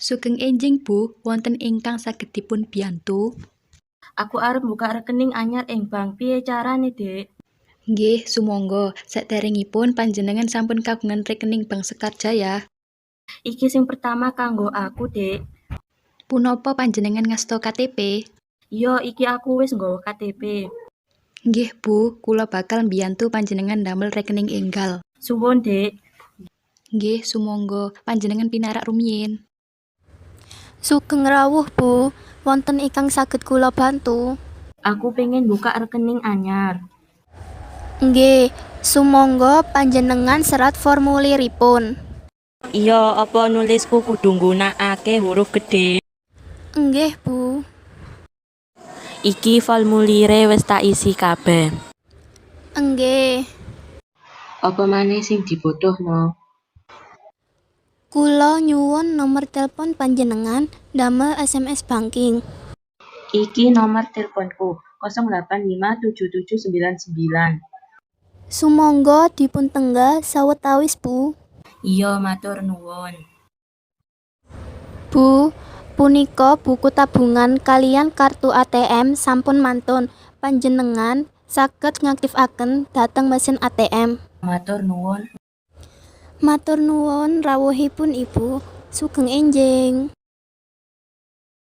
Sugeng enjing Bu, wonten ingkang saged dipun biyantu? Aku arep buka rekening anyar ing bank. Piye carane, Dik? Nggih, sumangga. Saderengipun panjenengan sampun kagungan rekening Bank Sekarjaya. Iki sing pertama kanggo aku, Dik. Punapa panjenengan ngasta KTP? Iya, iki aku wis nggawa KTP. Nggih Bu, kula bakal mbiyantu panjenengan ndamel rekening enggal. Suwun, Dik. Nggih, sumangga. Panjenengan pinarak rumiyin. Sugeng rawuh Bu, wonten ingkang saged kula bantu? Aku pengen buka rekening anyar. Nggih, sumangga panjenengan serat formuliripun. Iya, apa nulisku kudu nggunakake huruf gedhe? Nggih Bu. Iki formulire wis tak isi kabeh. Nggih, Apa maneh sing dibutuhno? kula nyuwun nomor telepon panjenengan damel SMS banking. Iki nomor teleponku 08577999. Sumangga dipun tenggal sawetawis Bu. Iya, matur nuwun. Bu, punika buku tabungan kalian kartu ATM sampun mantun. Panjenengan saged ngaktifaken dhateng mesin ATM. Matur nuwun. Matur nuwun rawuhipun Ibu. Sugeng enjing.